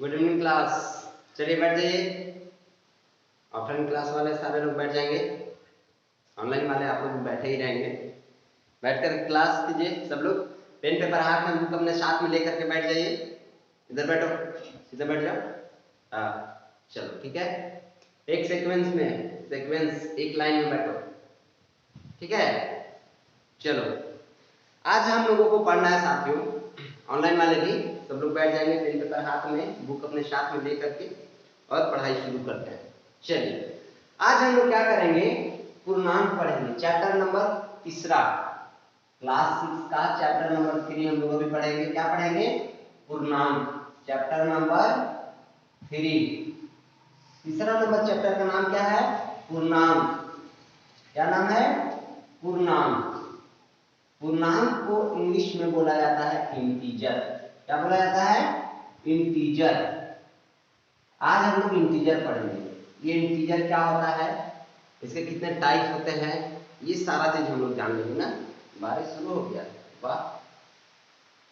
Good evening class. चलिए बैठ जाइए। ऑफलाइन क्लास वाले सारे लोग बैठ जाएंगे, ऑनलाइन वाले आप लोग बैठे ही रहेंगे। बैठकर क्लास कीजिए सब लोग। पेन पेपर हाथ में, बुक अपने साथ में लेकर के बैठ जाइए। इधर बैठो, इधर बैठ जाओ। हाँ चलो ठीक है, एक सीक्वेंस में, सीक्वेंस एक लाइन में बैठो, ठीक है। चलो आज हम लोगों को पढ़ना है साथियों, ऑनलाइन वाले भी सब लोग बैठ जाएंगे, पेन पेपर हाथ में, बुक अपने साथ में लेकर के और पढ़ाई शुरू करते हैं। चलिए आज हम लोग क्या करेंगे, पूर्णांक पढ़ेंगे। चैप्टर नंबर तीसरा, क्लास 6 का चैप्टर नंबर 3 हम लोग अभी पढ़ेंगे। क्या पढ़ेंगे? पूर्णांक। चैप्टर नंबर 3, तीसरा नंबर चैप्टर का नाम क्या है? पूर्णांक। क्या नाम है? पूर्णांक। पूर्णांक को इंग्लिश में बोला जाता है इंटीजर। क्या बोला जाता है? इंटीजर। आज हम लोग इंटीजर पढ़ेंगे। ये इंटीजर क्या होता है, इसके कितने टाइप होते हैं, ये सारा चीज हम लोग जान लेंगे ना। बारिश शुरू हो गया, वाह।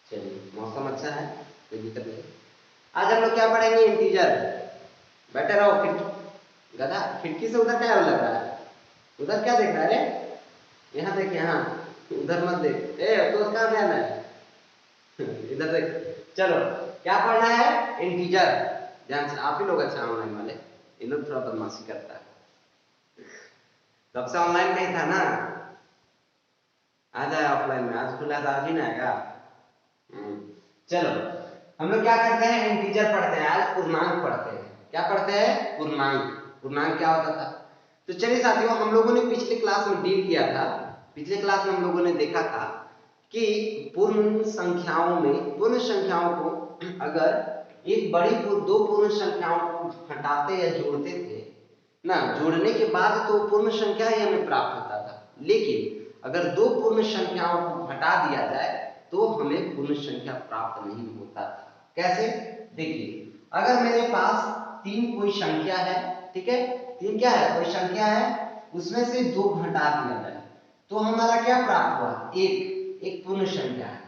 चलिए मौसम अच्छा है, कोई दिक्कत नहीं। आज हम लोग क्या पढ़ेंगे? इंटीजर। बैठे रहो, खिड़की गधा, खिड़की से उधर क्या लग रहा है? उधर क्या देख रहा है रे? यहाँ देख, यहाँ, उधर मत देख। ए तो कहाँ ध्यान है? इधर देख। चलो क्या पढ़ना है? इंटीजर। ध्यान से, आप ही लोग अच्छा ऑनलाइन वाले, इन लोग थोड़ा बदमाशी करता है। सबसे ऑनलाइन नहीं था ना, आ जाए ऑफलाइन में, आज खुला था, अभी ना आएगा। चलो हम लोग क्या करते हैं? इंटीजर पढ़ते हैं। आज पूर्णांक पढ़ते हैं। क्या पढ़ते हैं? पूर्णांक। पूर्णांक क्या होता था? तो चलिए साथियों, हम लोगों ने पिछले क्लास में डील किया था, पिछले क्लास में हम लोगों ने देखा था कि पूर्ण संख्याओं में, पूर्ण संख्याओं को अगर एक बड़ी दो पूर्ण संख्याओं को घटाते या जोड़ते थे ना, जोड़ने के बाद तो पूर्ण संख्या ही हमें प्राप्त होता था, लेकिन अगर दो पूर्ण संख्याओं को घटा दिया जाए तो हमें पूर्ण संख्या प्राप्त नहीं होता था। कैसे? देखिए, अगर मेरे पास 3 कोई संख्या है, ठीक है, 3 क्या है? कोई संख्या है, उसमें से 2 घटा दिया जाए तो हमारा क्या प्राप्त हुआ? एक पूर्ण संख्या है,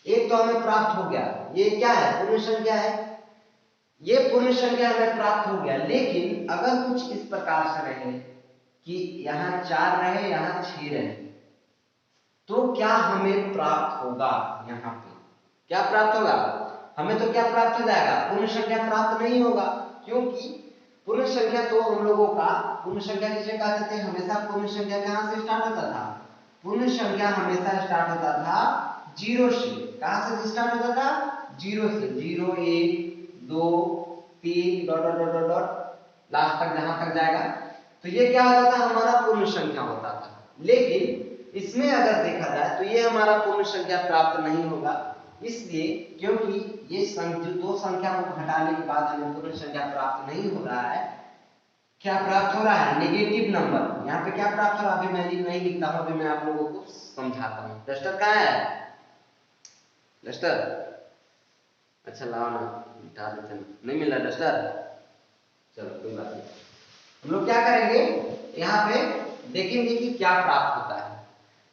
एक तो हमें प्राप्त हो गया। ये क्या है? पूर्ण संख्या है, ये पूर्ण संख्या हमें प्राप्त हो गया। लेकिन अगर कुछ इस प्रकार से रहे कि यहाँ 4 रहे, यहाँ 6 रहे, तो क्या हमें प्राप्त होगा? यहाँ पे क्या प्राप्त होगा? हमें तो क्या प्राप्त हो जाएगा? पूर्ण संख्या प्राप्त नहीं होगा, क्योंकि पूर्ण संख्या तो हम लोगों का, पूर्ण संख्या किसे कहते थे? हमेशा पूर्ण संख्या कहाँ से स्टार्ट होता था? पूर्ण संख्या हमेशा स्टार्ट होता था 0 से। कहाँ से स्टार्ट होता था? 0 से। 0 1 2 3 dot dot dot dot last तक जहां तक जाएगा, तो ये क्या होता था? हमारा पूर्ण संख्या होता था। लेकिन इसमें अगर देखा जाए तो ये हमारा पूर्ण संख्या प्राप्त नहीं होगा, इसलिए क्योंकि ये दो संख्या को घटाने के बाद हमें पूर्ण संख्या प्राप्त नहीं हो रहा है। क्या प्राप्त हो रहा है? Negative number. यहाँ पे क्या प्राप्त हो रहा है? अभी मैं नहीं लिखता हूँ, अभी मैं आप लोगों को समझाता हूँ। डस्टर कहाँ है? डस्टर, अच्छा लाओ ना, बिठा देते हैं। नहीं मिल रहा डस्टर, चलो कोई बात नहीं। हम लोग क्या करेंगे, यहाँ पे देखेंगे कि क्या प्राप्त होता है।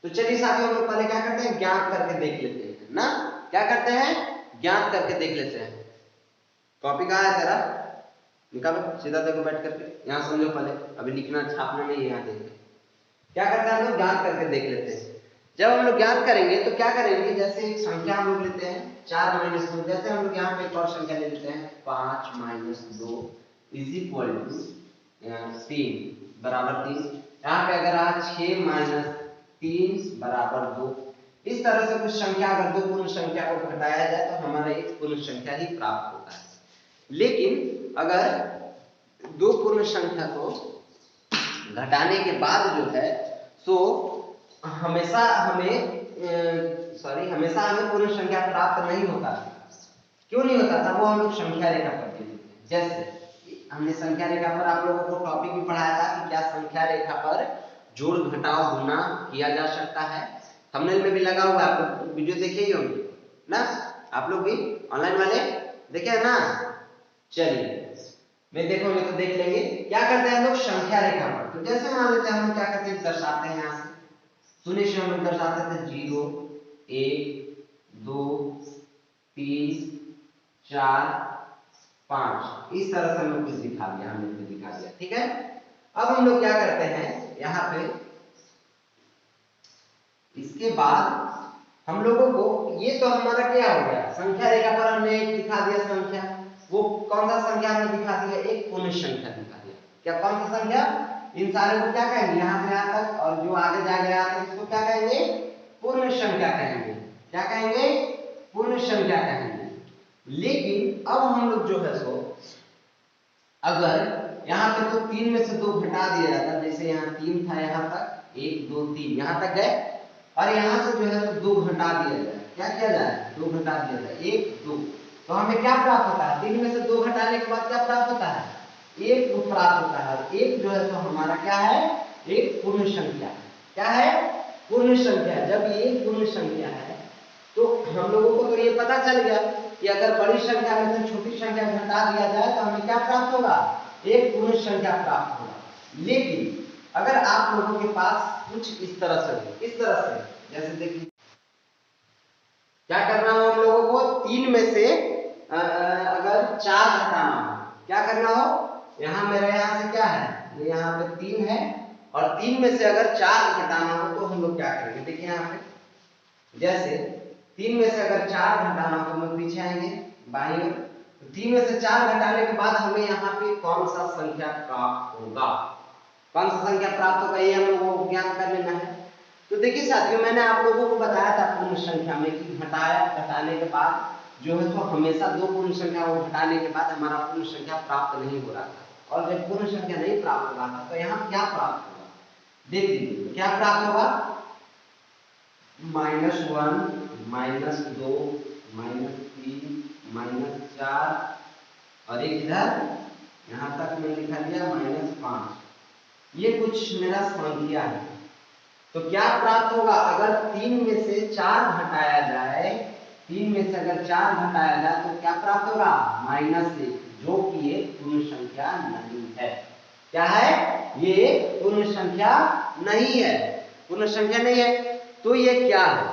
तो चलिए साथियों, हम लोग पहले क्या करते हैं? ज्ञात करके देख लेते हैं ना। क्या करते हैं? ज्ञात करके देख लेते हैं। कॉपी कहाँ है तेरा? निकालो, सीधा देखो बैठ करके, यहाँ समझो पहले, अभी लिखना छापना नहीं है, यहाँ देखो। क्या करते हैं हम लोग? ज्ञात करके देख लेते हैं। जब हम लोग ज्ञात करेंगे तो क्या करेंगे, जैसे एक संख्या हम लोग लेते हैं 4 माइनस 2, जैसे हम लोग यहाँ पे एक और संख्या ले लेते हैं 5 माइनस 2 इज इक्वल टू 3 बराबर 3। यहाँ पे अगर आ 6 माइनस 3 बराबर 2, इस तरह से कुछ संख्या अगर दो पूर्ण संख्या को घटाया जाए तो हमारा एक पूर्ण संख्या ही प्राप्त होता है। लेकिन अगर दो पूर्ण संख्या को घटाने के बाद जो है सो हमेशा हमें पूर्ण संख्या प्राप्त नहीं होता। क्यों नहीं होता था? वो हम लोग संख्या रेखा पर देते हैं। जैसे हमने संख्या रेखा पर आप लोगों को टॉपिक भी पढ़ाया था कि क्या संख्या रेखा पर जोड़ घटाव गुणा किया जा सकता है। थंबनेल में भी लगा हुआ है, आप लोग वीडियो देखे ही होंगे ना, आप लोग भी ऑनलाइन वाले देखे है ना। चलिए मैं देखोगे तो देख लेंगे। क्या करते हैं हम लोग? संख्या रेखा पर, तो जैसे मान लेते हैं हम लोग क्या करते हैं, दर्शाते हैं यहाँ से शून्य से हम लोग दर्शाते थे 0 1 2 3 4 5। इस तरह से हमने कुछ दिखा दिया, हमने कुछ दिखा दिया, ठीक है। अब हम लोग क्या करते हैं यहाँ पे, इसके बाद हम लोगों को ये तो हमारा क्या हो गया, संख्या रेखा पर हमने एक दिखा दिया संख्या। वो कौन सा संख्या हमने दिखा दिया, एक पूर्ण संख्या दिखा दिया। क्या कौन सा संख्या, इन सारे को क्या कहेंगे, यहाँ से यहाँ तक और जो आगे जाएगा यहाँ तक, इसको क्या कहेंगे, पूर्ण संख्या कहेंगे। क्या कहेंगे, पूर्ण संख्या कहेंगे। लेकिन अब हम लोग जो है सो, अगर यहाँ पे तो 3 में से 2 घटा दिया जाता, जैसे यहाँ 3 था, यहाँ तक 1 2 3 यहाँ तक गए, और यहाँ से जो है तो 2 घटा दिया जाए। क्या किया जाए, 2 घटा दिया जाए, 1 2, तो हमें क्या प्राप्त होता है, 3 में से 2 घटाने के बाद क्या प्राप्त होता है, 1 प्राप्त होता है। और 1 जो है तो हमारा क्या है, एक पूर्ण संख्या। क्या है, पूर्ण संख्या। जब ये पूर्ण संख्या है तो हम लोगों को तो ये पता चल गया कि अगर बड़ी संख्या में से छोटी संख्या घटा दिया जाए तो हमें क्या प्राप्त होगा, एक पूर्ण संख्या प्राप्त होगा। लेकिन अगर आप लोगों के पास कुछ इस तरह से हो, इस तरह से, जैसे देखिए क्या करना हो हम लोगों को, 3 में से अगर 4 घटाना हो, क्या करना हो, यहाँ मेरे यहाँ से क्या है, ये यहाँ पे 3 है, और 3 में से अगर 4 घटाना हो तो हम लोग क्या करेंगे, देखिए यहाँ पे जैसे 3 में से अगर 4 घटाना हो तो हम लोग पीछे आएंगे बाईं ओर, तो 3 में से 4 घटाने के बाद हमें यहाँ पे कौन सा संख्या प्राप्त होगा, कौन सा संख्या प्राप्त होगा, ये हम लोगों को ज्ञान कर लेना है। तो देखिए साथियों, मैंने आप लोगों को बताया था पूर्ण संख्या में कि घटाने के बाद जो है तो हमेशा 2 पूर्ण संख्या को घटाने के बाद हमारा पूर्ण संख्या प्राप्त नहीं हो रहा था, और जब पूर्ण संख्या नहीं प्राप्त हो रहा था तो यहाँ क्या प्राप्त होगा, देख लीजिए क्या प्राप्त होगा, -1 -2 -3 -4, और एक इधर यहाँ तक मैंने लिखा दिया -5। ये कुछ मेरा संख्या है। तो क्या प्राप्त होगा, अगर 3 में से 4 घटाया जाए, 3 में से अगर 4 घटाया जाए तो क्या प्राप्त होगा, -1, जो कि एक पूर्ण संख्या नहीं है। क्या है, ये पूर्ण संख्या नहीं है, पूर्ण संख्या नहीं है। तो ये क्या है,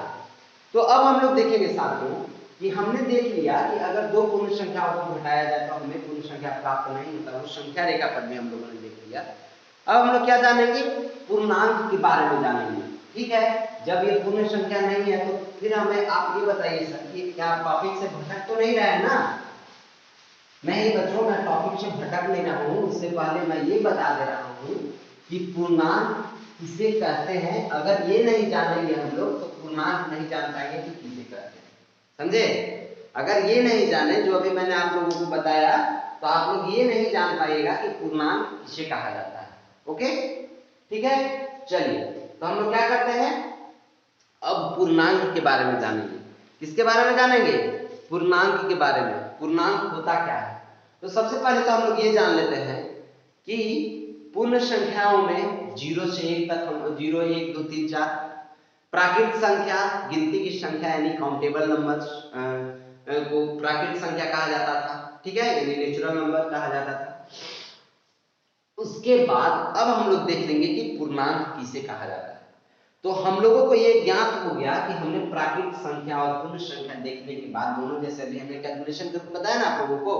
तो अब हम लोग देखेंगे साथियों कि हमने देख लिया कि अगर 2 पूर्ण संख्याओं को घटाया जाए तो हमें पूर्ण संख्या प्राप्त नहीं होता, वो संख्या रेखा पर भी हम लोगों ने देख लिया। अब हम लोग क्या जानेंगे, पूर्णांक के बारे में जानेंगे, ठीक है। जब ये पूर्ण संख्या नहीं है तो फिर हमें आप ये बताइए सर कि क्या टॉपिक से भटक तो नहीं रहा है ना। नहीं बच्चों, मैं टॉपिक से भटक नहीं रहा हूँ, उससे पहले मैं ये बता दे रहा हूँ कि पूर्णांक किसे कहते हैं। अगर ये नहीं जानेंगे हम लोग तो पूर्णांक नहीं जान पाएंगे कि किसे कहते हैं, समझे। अगर ये नहीं जाने जो अभी मैंने आप लोगों को बताया तो आप लोग ये नहीं जान पाइएगा कि पूर्णांक किसे कहा जाता है। ओके, ठीक है। चलिए, तो हम लोग क्या करते हैं, अब पूर्णांक के बारे में जानेंगे। किसके बारे में जानेंगे, पूर्णांक के बारे में। पूर्णांक होता क्या है, तो सबसे पहले तो हम लोग ये जान लेते हैं कि पूर्ण संख्याओं में 0 से 1 तक, हम 0 1 2 3 4 प्राकृत संख्या, गिनती की संख्या यानी काउंटेबल नंबर्स को प्राकृत संख्या कहा जाता था, ठीक है, यानी नेचुरल नंबर कहा जाता था। उसके बाद अब हम लोग देख लेंगे कि पूर्णांक किसे कहा जाता है। तो हम लोगों को ये ज्ञात हो गया कि हमने प्राकृत संख्या और पूर्ण संख्या देखने के बाद दोनों, जैसे अभी हमने कैलकुलेशन करके बताया ना आप लोगों को,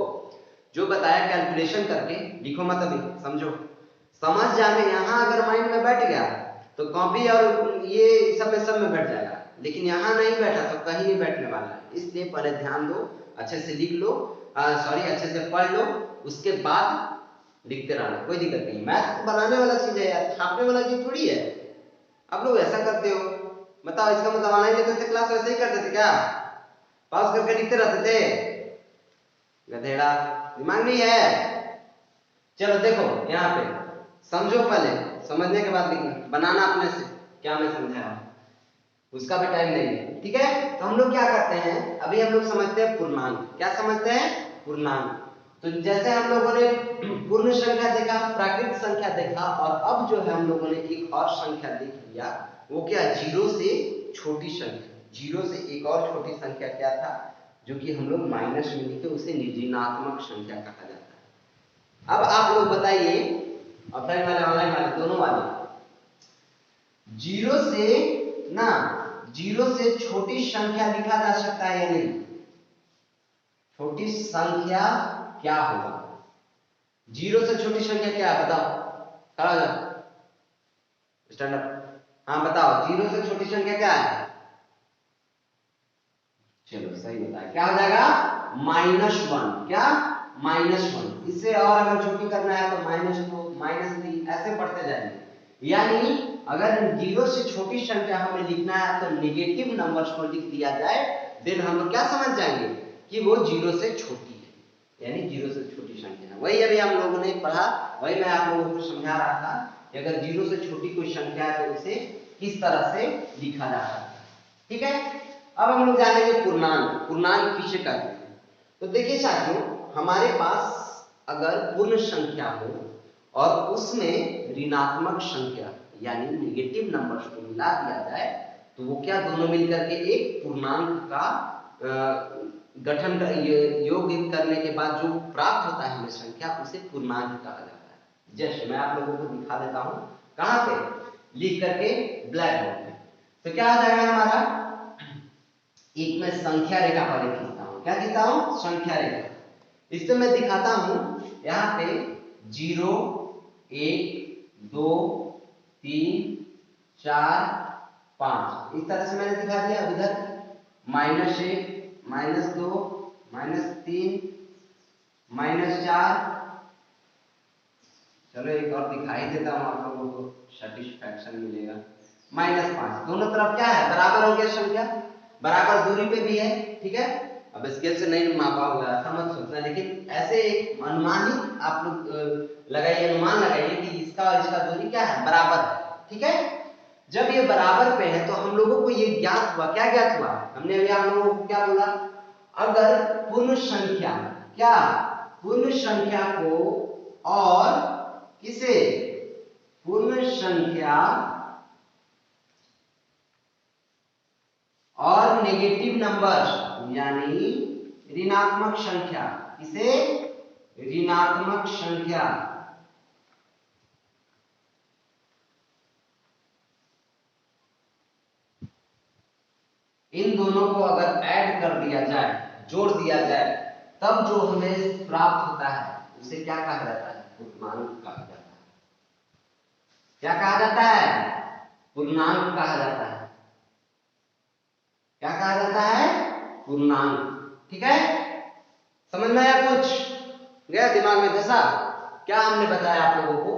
जो बताया कैलकुलेशन करके, लिखो मत अभी, समझो, समझ जाने। यहाँ अगर माइंड में बैठ गया तो कॉपी और ये सब में बैठ जाएगा, लेकिन यहाँ नहीं बैठा तो कहीं नहीं बैठने वाला है। इसलिए पहले ध्यान दो, अच्छे से लिख लो, सॉरी अच्छे से पढ़ लो, उसके बाद लिखते रहना, कोई दिक्कत नहीं। मैथ बनाने वाला चीज है यार, छापने वाला चीज थोड़ी है। आप लोग ऐसा करते हो, बताओ, इसका मतलब ऑनलाइन लेते थे क्लास वैसे ही करते थे क्या, पास करके लिखते रहते थे, गधेड़ा, दिमाग नहीं है। चलो देखो यहाँ पे समझो, पहले समझने के बाद लिखना, बनाना अपने से, क्या मैं समझाया उसका भी टाइम नहीं है, ठीक है। तो हम लोग क्या करते हैं, अभी हम लोग समझते हैं पूर्णांक। क्या समझते हैं, पूर्णांक। तो जैसे हम लोगों ने पूर्ण संख्या देखा, प्राकृत संख्या देखा, और अब जो है हम लोगों ने एक और संख्या देख लिया, वो क्या, 0 से छोटी संख्या। 0 से एक और छोटी संख्या क्या था, जो कि हम लोग माइनस में लिखे, उसे निर्जनात्मक संख्या कहा जाता है। अब आप लोग बताइए, ऑफलाइन वाले ऑनलाइन वाले दोनों वाले, 0 से छोटी संख्या लिखा जा सकता है या नहीं, छोटी संख्या क्या होगा? जीरो से छोटी संख्या क्या है बताओ, खड़ा हो जाओ, स्टैंड अप। हाँ बताओ, जीरो से छोटी संख्या क्या है? चलो सही बताया, क्या हो जाएगा? -1। क्या? -1। इससे और अगर छोटी करना है तो -2, -3 ऐसे बढ़ते जाएंगे। यानी अगर जीरो से छोटी संख्या हमें लिखना है तो नेगेटिव नंबर्स को लिख दिया जाए, देन हम लोग क्या समझ जाएंगे कि वो जीरो से छोटी है, यानी जीरो से छोटी संख्या है। वही अभी हम लोगों ने पढ़ा, वही मैं आप लोगों को समझा रहा था कि अगर जीरो से छोटी कोई संख्या है तो उसे किस तरह से लिखा जा सकता है। ठीक है, अब हम लोग जानेंगे पूर्णांक। पूर्णांक किसे कहते हैं? तो देखिए साथियों, हमारे पास अगर पूर्ण संख्या हो और उसमें ऋणात्मक संख्या यानी नेगेटिव नंबर्स को मिला दिया जाए तो वो क्या, दोनों मिलकर के एक पूर्णांक का गठन योग करने के बाद जो प्राप्त होता है हमें संख्या, उसे पूर्णांक कहा जाता है। जैसे मैं आप लोगों को दिखा देता हूं, कहां पे, लिख करके ब्लैक बोर्ड पे। तो क्या हो जाएगा हमारा, एक मैं संख्या रेखा पर खींचता हूं, क्या खींचता हूं? संख्या रेखा। इससे मैं दिखाता हूं यहां पे 0, 1, 2, 3, 4, 5 इस तरह से मैंने दिखा दिया। इधर -1, -2, -3, -4, चलो एक और दिखाई देता हूं आप लोगों को, सेटिस्फैक्शन मिलेगा। -5, दोनों तरफ क्या है, बराबर हो गया संख्या, बराबर दूरी पे भी है। ठीक है, अब स्केल से नहीं मापा हुआ ऐसा मत सोचना, लेकिन ऐसे एक अनुमानित आप लोग लगाइए, अनुमान लगाइए कि इसका और इसका दूरी क्या है, बराबर है। ठीक है, जब ये बराबर पे है तो हम लोगों को ये ज्ञात हुआ, क्या ज्ञात हुआ, हमने अभी आप लोगों को क्या बोला, अगर पूर्ण संख्या, क्या, पूर्ण संख्या को और किसे, पूर्ण संख्या और नेगेटिव नंबर यानी ऋणात्मक संख्या, इसे ऋणात्मक संख्या इन दोनों को अगर ऐड कर दिया जाए, जोड़ दिया जाए, तब जो हमें प्राप्त होता है उसे क्या कहा जाता है, पूर्णांक कहा जाता है। क्या कहा जाता है, पूर्णांक कहा जाता है। क्या कहा जाता है, पूर्णांक। ठीक है, समझ में आया, कुछ गया दिमाग में दसा? क्या हमने बताया आप लोगों को,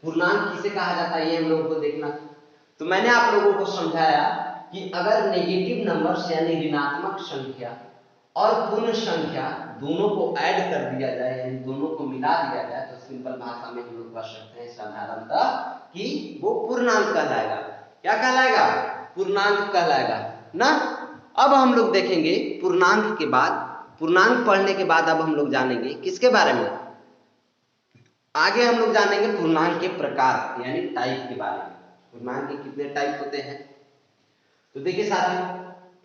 पूर्णांक किसे कहा जाता है ये हम लोगों को देखना। तो मैंने आप लोगों को समझाया कि अगर नेगेटिव नंबर्स यानी ऋणात्मक संख्या और पूर्ण संख्या दोनों को ऐड कर दिया जाए, यानी दोनों को मिला दिया जाए, तो सिंपल भाषा में हम लोग कह सकते हैं साधारणतः कि वो पूर्णांक कहलाएगा। क्या कहलाएगा, पूर्णांक कहलाएगा ना। अब हम लोग देखेंगे पूर्णांक के बाद, पूर्णांक पढ़ने के बाद अब हम लोग जानेंगे किसके बारे में, आगे हम लोग जानेंगे पूर्णांक के प्रकार यानी टाइप के बारे में। पूर्णांक के कितने टाइप होते हैं, तो देखिए साथियों,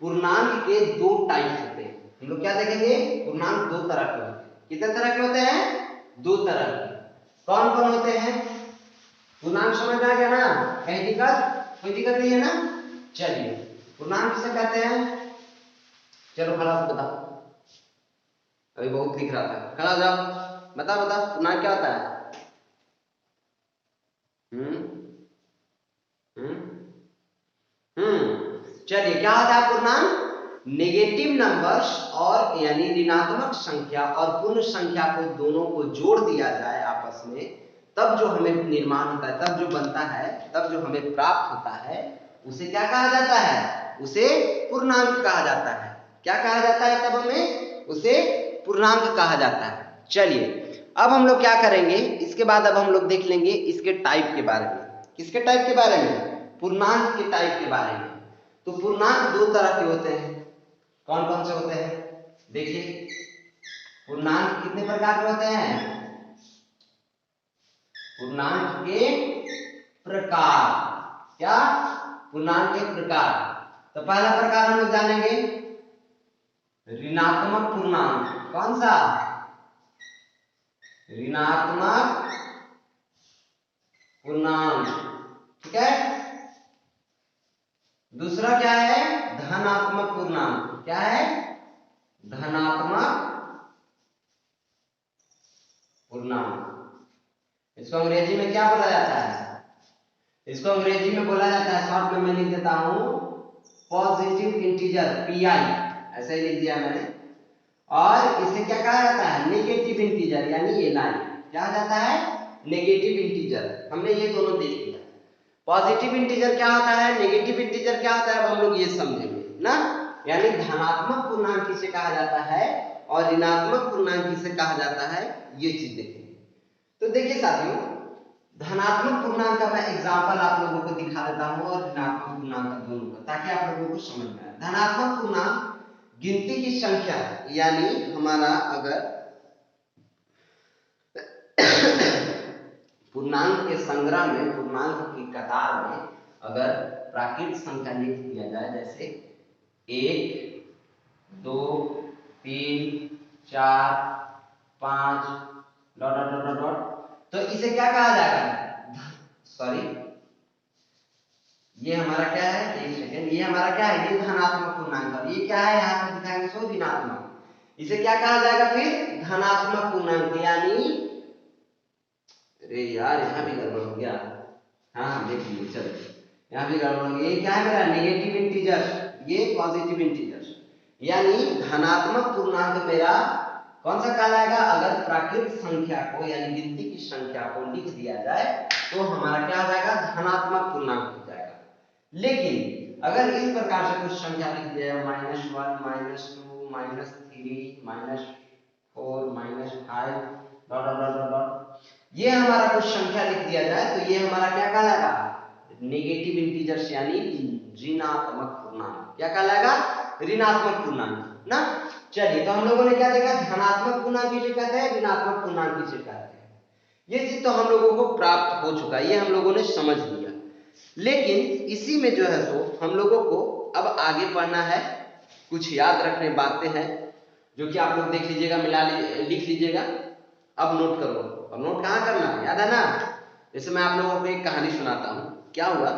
पूर्णांक के दो टाइप होते हैं। हम लोग क्या देखेंगे, पूर्णांक दो तरह के होते हैं। कितने तरह के होते हैं, दो तरह के। कौन कौन होते हैं, पूर्णांक समझ में आ गया ना, कहीं दिक्कत, कोई दिक्कत नहीं है ना। चलिए, पूर्णांक किसे कहते हैं, चलो खड़ा होकर बताओ, अभी बहुत लिख रहा था, खड़ा हो जाओ, बताओ बताओ पूर्णांक क्या होता है। हम्म चलिए, क्या होता है पूर्णांक, नेगेटिव नंबर्स और यानी ऋणात्मक संख्या और पूर्ण संख्या को दोनों को जोड़ दिया जाए आपस में, तब जो हमें निर्माण होता है, तब जो बनता है, तब जो हमें प्राप्त होता है, उसे क्या कहा जाता है, उसे पूर्णांक कहा जाता है। क्या कहा जाता है तब हमें, उसे पूर्णांक कहा जाता है। चलिए, अब हम लोग क्या करेंगे, इसके बाद अब हम लोग देख लेंगे इसके टाइप के बारे में। किसके टाइप के बारे में, पूर्णांक के टाइप के बारे में। तो पूर्णांक दो तरह के होते हैं, कौन कौन से होते हैं, देखिए, पूर्णांक कितने प्रकार के होते हैं, पूर्णांक के प्रकार, क्या, पूर्णांक के प्रकार। तो पहला प्रकार हम लोग जानेंगे ऋणात्मक पूर्णांक, कौन सा, ऋणात्मक पूर्णांक। ठीक है, दूसरा क्या है, धनात्मक पूर्णांक। क्या है, धनात्मक पूर्णांक। इसको अंग्रेजी में क्या बोला जाता है? इसको अंग्रेजी में बोला जाता है, शॉर्ट में मैं लिख देता हूं पॉजिटिव इंटीजर, पीआई, ऐसे ही लिख दिया मैंने। और इसे क्या कहा जाता है? नेगेटिव इंटीजर, यानी एनआई। क्या जाता है? Negative integer. हमने ये दोनों देख लिया। पॉजिटिव इंटीजर क्या होता है, नेगेटिव इंटीजर क्या होता है, अब हम लोग ये समझेंगे ना। यानी धनात्मक पूर्णांक किसे कहा जाता है और ऋणात्मक पूर्णांक किसे कहा जाता है, ये चीज देखेंगे। तो देखिए साथियों, धनात्मक पूर्णांक का मैं एग्जांपल आप लोगों को दिखा देता हूं और ऋणात्मक पूर्णांक का दोनों का, ताकि आप लोगों को समझ में आए। धनात्मक पूर्णांक गिनती की संख्या, यानी हमारा अगर पूर्णांक के संग्रह में, पूर्णांक की कतार में अगर प्राकृत संख्या लिख दिया जाए, जैसे 1, 2, 3, 4, 5 डॉट डॉट डॉट डॉट, तो इसे क्या कहा जाएगा? सॉरी, ये हमारा क्या है, एक सेकेंड, ये हमारा क्या है, ये धनात्मक पूर्णांक, और ये क्या है, यहाँ पे दिखाएंगे सो ऋणात्मक। इसे क्या कहा जाएगा फिर? धनात्मक पूर्णांक, यानी अरे यार यहाँ भी गड़बड़ हो गया। हाँ देख लीजिए, चलो यहाँ भी गड़बड़ हो गया। ये क्या है मेरा? नेगेटिव इंटीजर, ये पॉजिटिव इंटीजर। यानी धनात्मक पूर्णांक मेरा कौन सा कहलाएगा? अगर प्राकृत संख्या को, यानी गिनती की संख्या को लिख दिया जाए तो हमारा क्या हो जाएगा? धनात्मक पूर्णांक हो जाएगा। लेकिन अगर इस प्रकार से कुछ संख्या लिख दिया जाए, -1, -2, -3, -4, -5 डॉट डॉट डॉट डॉट, ये हमारा कुछ संख्या लिख दिया जाए तो ये हमारा क्या कहलाएगा? नेगेटिव इंटीजर्स, यानी ऋणात्मक पूर्णांक। क्या कहलाएगा? ऋणात्मक पूर्णांक ना। चलिए, तो हम लोगों ने क्या देखा? धनात्मक पूर्णांक किसे कहते हैं, ऋणात्मक पूर्णांक किसे कहते हैं। ये चीज तो हम लोगों को प्राप्त हो चुका है, ये हम लोगों ने समझ लिया। लेकिन इसी में जो है सो हम लोगों को अब आगे पढ़ना है, कुछ याद रखने बातें हैं जो कि आप लोग देख लीजिएगा, लिख लीजिएगा। अब नोट करो, और नोट कहाँ करना है, याद है ना। जैसे मैं आप लोगों को एक कहानी सुनाता हूँ। क्या हुआ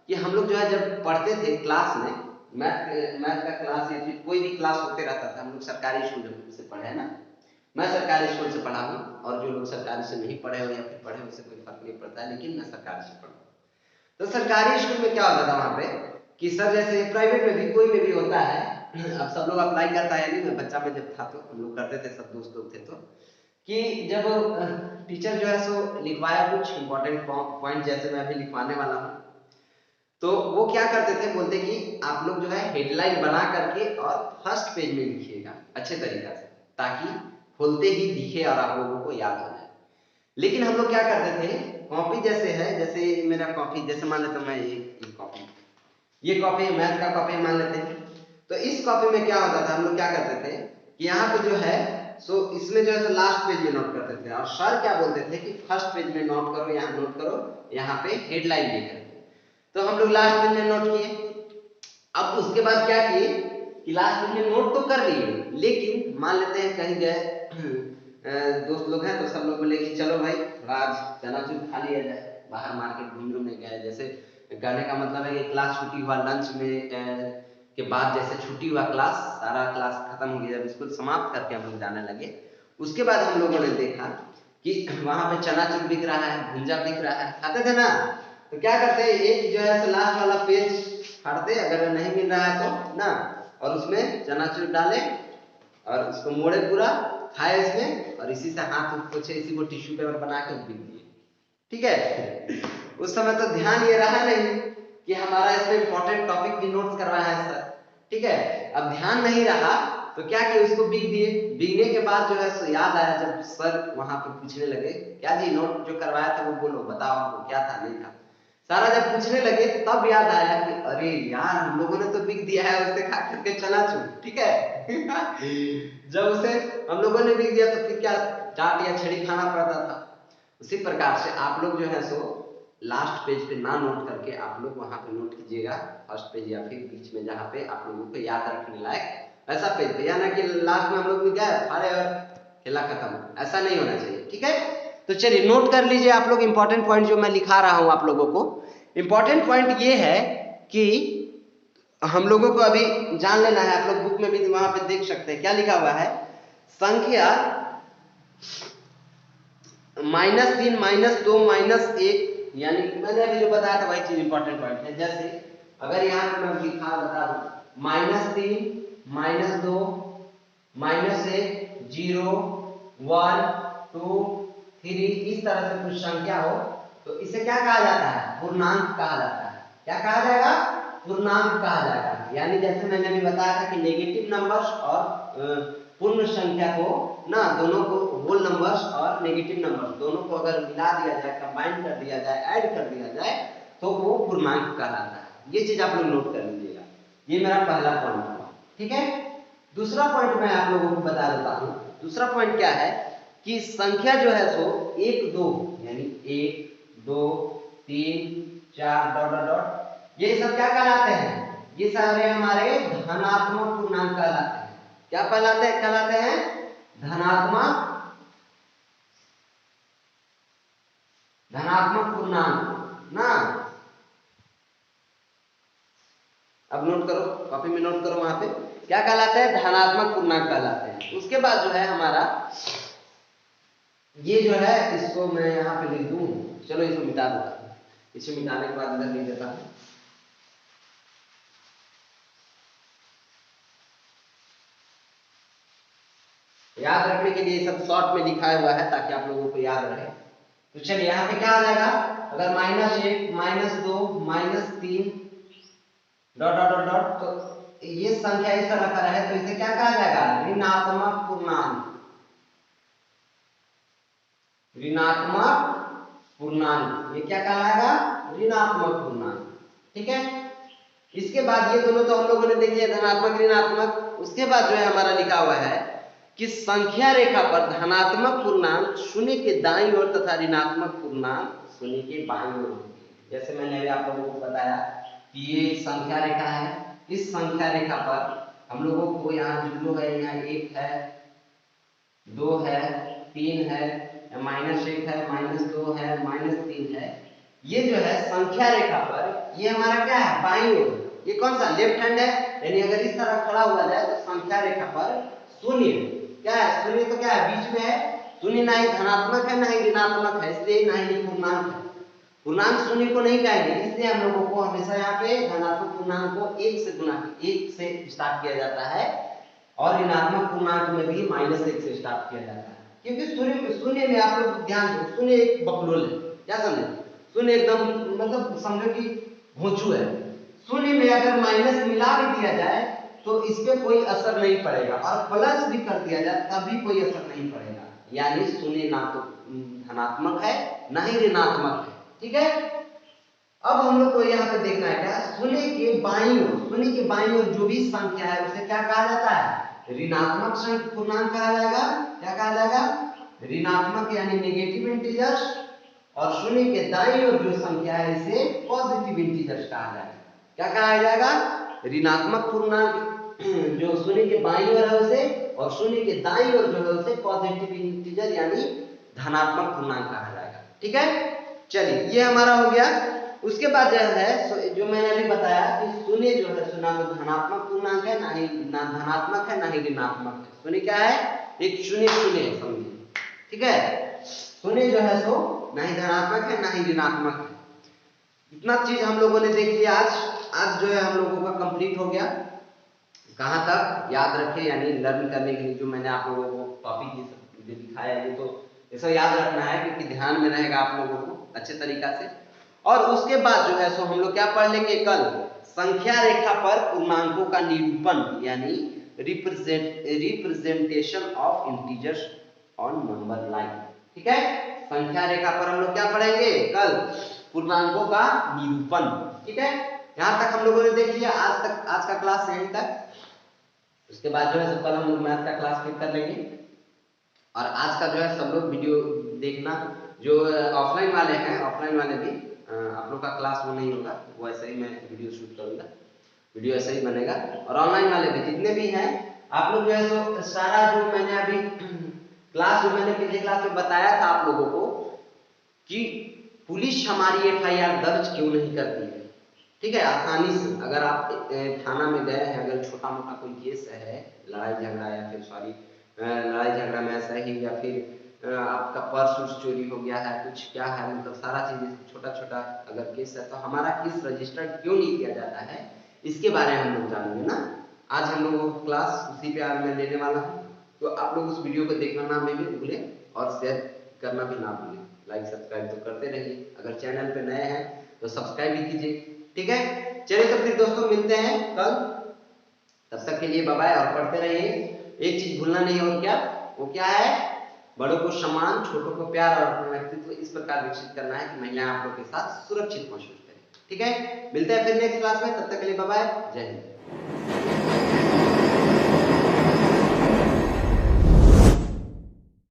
कि हम लोग जो है जब पढ़ते थे क्लास में, मैथ का क्लास या फिर कोई भी क्लास होते रहता था, हम लोग सरकारी स्कूल से पढ़े हैं ना, मैं सरकारी स्कूल से पढ़ा हूँ, और जो लोग सरकारी से नहीं पढ़े हो या फिर पढ़े उससे कोई फर्क नहीं पड़ता है, लेकिन मैं सरकारी से पढ़ा। तो सरकारी स्कूल में क्या होता था वहाँ पे कि सर, जैसे प्राइवेट में भी कोई में भी होता है, अब सब लोग अप्लाई करता है, नहीं, मैं बच्चा में जब था तो हम लोग करते थे, सब दोस्त लोग थे, तो कि जब टीचर जो है सो लिखवाया कुछ इंपॉर्टेंट पॉइंट, जैसे मैं अभी लिखवाने वाला हूँ, तो वो क्या करते थे, बोलते कि आप लोग जो है हेडलाइन बना करके और फर्स्ट पेज में लिखिएगा अच्छे तरीका से, ताकि खोलते ही दिखे और आप लोगों को याद हो जाए। लेकिन हम लोग क्या करते थे, कॉपी जैसे है, जैसे मेरा कॉपी, जैसे मान लेते मैं ये कॉपी, ये कॉपी मैथ का कॉपी मान लेते हैं, तो इस कॉपी में क्या होता था, हम लोग क्या करते थे कि यहाँ पे जो है सो इसमें जो है तो लास्ट पेज में नोट करते थे, और सर क्या बोलते थे कि फर्स्ट पेज में नोट करो, यहाँ नोट करो, यहाँ पे हेडलाइन लेकर। तो हम लोग लास्ट पेज में नोट किए। अब उसके बाद क्या किए कि लास्ट पेज में नोट तो कर लिए, लेकिन मान लेते हैं कहीं गए दोस्त लोग हैं, तो सब लोग बोले कि चलो भाई आज चनाचूर खा लिया जाए, बाहर मार्केट घूमने गए। जैसे कहने का मतलब है कि क्लास छुट्टी हुआ, लंच में के बाद जैसे छुट्टी हुआ, क्लास सारा क्लास खत्म हो गया, जब स्कूल समाप्त करके हम लोग जाने लगे, उसके बाद हम लोगों ने देखा कि वहां पे चनाचूर बिक रहा है, भुंजा बिक रहा है, खाते थे ना। तो क्या करते, एक जो है लास्ट वाला पेज फाड़ते, अगर नहीं मिल रहा है तो ना, और उसमें चनाचूर डाले और उसको मोड़े पूरा, खाए इसमें, और इसी से हाथ पोछे, इसी को टिश्यू पेपर बना के बिक दिए। ठीक है। उस समय तो ध्यान ये रहा नहीं कि हमारा इसमें इंपॉर्टेंट टॉपिक भी नोट्स करवाया है सर। ठीक है, अब ध्यान नहीं रहा तो क्या किया, उसको बिक दिए। बिकने के बाद जो है सो याद आया, जब सर वहां पे पूछने लगे, क्या जी नोट जो करवाया था वो बोलो, बताओ हमको क्या था, नहीं था, सारा जब पूछने लगे तब याद आया कि अरे यार हम लोगों ने तो बिक दिया है उसे खा करके चनाचूर। ठीक है। जब उसे हम लोगों ने बिक दिया तो फिर क्या, डांट या छड़ी खाना पड़ता था। उसी प्रकार से आप लोग जो है सो लास्ट पेज पे ना नोट करके आप लोग वहां पे नोट कीजिएगा, फर्स्ट पेज या फिर बीच में जहाँ पे आप लोगों को याद रखने लायक ऐसा पेज पे, या ना कि लास्ट में हम लोग भी गए फाड़े और खेला खत्म, ऐसा नहीं होना चाहिए। ठीक है, तो चलिए नोट कर लीजिए आप लोग इंपॉर्टेंट पॉइंट जो मैं लिखा रहा हूं आप लोगों को। इंपॉर्टेंट पॉइंट ये है कि हम लोगों को अभी जान लेना है, आप लोग बुक में भी वहां पे देख सकते हैं क्या लिखा हुआ है, संख्या -3 -2 -1, यानी मैंने अभी जो बताया था वही चीज इंपॉर्टेंट पॉइंट है। जैसे अगर यहाँ पे मैं लिखा बता दूं -3 -2 -1 0 1 2 3, इस तरह से कुछ संख्या हो तो इसे क्या कहा जाता है? पूर्णांक कहा जाता है। क्या कहा जाएगा? पूर्णांक कहा जाएगा। यानी जैसे मैंने अभी बताया था कि नेगेटिव नंबर्स और पूर्ण संख्या को ना, दोनों को, होल नंबर्स और नेगेटिव नंबर्स दोनों को अगर मिला दिया जाए, कंबाइन कर दिया जाए, ऐड कर दिया जाए तो वो पूर्णांक कहलाता है। ये चीज आप लोग नोट कर लीजिएगा। ये मेरा पहला पॉइंट हुआ, ठीक है। दूसरा पॉइंट मैं आप लोगों को बता देता हूं। दूसरा पॉइंट क्या है कि संख्या जो है सो 1 2, यानी 1 2 3 4 डॉट डॉट डॉट, ये सब क्या कहलाते हैं? ये सारे हमारे धनात्मक पूर्णांक कहलाते हैं। क्या कहलाते हैं? धनात्मक पूर्णांक ना। अब नोट करो, कॉपी में नोट करो, वहां पे क्या कहलाते हैं? धनात्मक पूर्णांक कहलाते हैं। उसके बाद जो है हमारा ये जो है, इसको मैं यहाँ पे लिख दूं, चलो इसको मिटा देता हूँ। इसे मिटाने के बाद इधर लिख देता हूँ। याद रखने के लिए सब शॉर्ट में लिखा हुआ है ताकि आप लोगों को याद रहे। तो चलिए यहाँ पे क्या आ जाएगा? अगर -1 -2 -3 डॉट डॉट डॉट डॉट, तो ये संख्या इस तरह का है तो इसे क्या कहा जाएगा? ऋणात्मक पूर्णांक। ऋणात्मक पूर्णांक, ये क्या कहलाएगा? ऋणात्मक पूर्णांक, ठीक है। इसके बाद ये दोनों तो हम लोगों ने देख लिया, धनात्मक ऋणात्मक। उसके बाद जो है हमारा लिखा हुआ है कि संख्या रेखा पर धनात्मक पूर्णांक शून्य के दाईं ओर तथा ऋणात्मक पूर्णांक शून्य के बाईं ओर होती है। जैसे मैंने अभी आप लोगों को बताया कि ये संख्या रेखा है। इस संख्या रेखा पर हम लोगों को यहाँ जीरो है, यहाँ 1 है, 2 है, 3 है, -1 है, -2 है, -3 है। ये जो है संख्या रेखा पर, ये हमारा क्या है? बाईं ओर। ये कौन सा? लेफ्ट हैंड है, यानी अगर इस तरह खड़ा हुआ जाए तो संख्या रेखा पर शून्य क्या है? शून्य तो क्या है? बीच में है। शून्य ना ही धनात्मक है ना ही ऋणात्मक है, इसलिए ना ही पूर्णांक है। पूर्णांक शून्य को नहीं कहेंगे, इसलिए हम लोगों को हमेशा यहाँ पे धनात्मक पूर्णांक को 1 से स्टार्ट किया जाता है और ऋणात्मक पूर्णांक में भी -1 से स्टार्ट किया जाता है। क्योंकि शून्य में आप लोग ध्यान दो, शून्य एक बकलोल है। क्या समझे? शून्य एकदम मतलब समझो कि भोंचू है। शून्य में अगर माइनस मिला भी दिया जाए तो इस पे कोई असर नहीं पड़ेगा, और प्लस भी कर दिया जाए तभी कोई असर नहीं पड़ेगा। यानी शून्य ना तो धनात्मक है ना ही ऋणात्मक है, ठीक है। अब हम लोग को यहाँ पे देखना है क्या? शून्य के बाईं ओर जो भी संख्या है उसे क्या कहा जाता है? ऋणात्मक पूर्णांक कहा जाएगा। क्या कहा जाएगा? ऋणात्मक यानी नेगेटिव इंटीजर्स। और शून्य के दाईं ओर जो संख्या है इसे पॉजिटिव इंटीजर्स कहा जाएगा। क्या कहा जाएगा? ऋणात्मक पूर्णांक जो शून्य के बाईं ओर है उसे, और शून्य के दाईं ओर जो है उसे पॉजिटिव इंटीजर यानी धनात्मक पूर्णांक कहा जाएगा, ठीक है। चलिए ये हमारा हो गया। उसके बाद जो है जो मैंने अभी बताया कि शून्य जो है ना तो धनात्मक पूर्णांक है, ना धनात्मक है, ना ही ऋणात्मक है। शून्य क्या है? एक शून्य शून्य है, समझिए, ठीक है। शून्य जो है सो ना ही धनात्मक है ना ही ऋणात्मक है। इतना चीज हम लोगों ने देख लिया। आज जो है हम लोगों का कंप्लीट हो गया। कहाँ तक? याद रखें, यानी लर्न करने के लिए जो मैंने आप लोगों को टॉपिक दिखाया है, ये तो ऐसा याद रखना है क्योंकि ध्यान में रहेगा आप लोगों को अच्छे तरीका से। और उसके बाद जो है सो हम लोग क्या पढ़ लेंगे कल? संख्या रेखा पर पूर्णांकों का निरूपण, यानी representation of integers on number line, ठीक है। संख्या रेखा पर हम लोग क्या पढ़ेंगे कल? पूर्णांकों का निरूपण, ठीक है। यहां तक हम लोगों ने देख लिया। आज का क्लास यहीं तक। उसके बाद जो है कल हम लोग मैथ का क्लास फिर कर लेंगे। और आज का जो है सब लोग वीडियो देखना। जो ऑफलाइन वाले हैं, ऑफलाइन वाले भी आप लोग का क्लास वो नहीं होगा, वो ऐसे ही मैं वीडियो शूट करूंगा, वीडियो ऐसे ही बनेगा। और ऑनलाइन वाले भी जितने भी हैं आप लोग जो है सो सारा जो मैंने अभी क्लास जो मैंने पिछले क्लास में बताया था आप लोगों को कि पुलिस हमारी एफआईआर दर्ज क्यों नहीं करती है, ठीक है। आसानी से अगर आप थाना में गए हैं, अगर छोटा मोटा कोई केस है, लड़ाई झगड़ा या फिर लड़ाई झगड़ा में ऐसा ही, या फिर आपका पर्स उर्स चोरी हो गया है, कुछ क्या है, मतलब सारा चीज छोटा छोटा अगर केस है तो हमारा केस रजिस्टर्ड क्यों नहीं किया जाता है, इसके बारे में हम लोग जानेंगे ना। आज हम लोगों को क्लास उसी पे आज मैं लेने वाला हूँ। तो आप लोग उस वीडियो को देखना ना भी भूलें और शेयर करना भी ना भूलें। लाइक सब्सक्राइब तो करते रहिए, अगर चैनल पे नए हैं तो सब्सक्राइब भी कीजिए, ठीक है। चलिए तो फिर दोस्तों मिलते हैं कल, तब तक के लिए बाय बाय और पढ़ते रहिए। एक चीज भूलना नहीं, और क्या, वो क्या है, बड़ों को सम्मान, छोटों को प्यार और अपना व्यक्तित्व इस प्रकार विकसित करना है कि महिलाएं आप लोग के साथ सुरक्षित महसूस करें, ठीक है। मिलते हैं फिर नेक्स्ट क्लास में, तब तक के लिए बाय बाय, जय हिंद।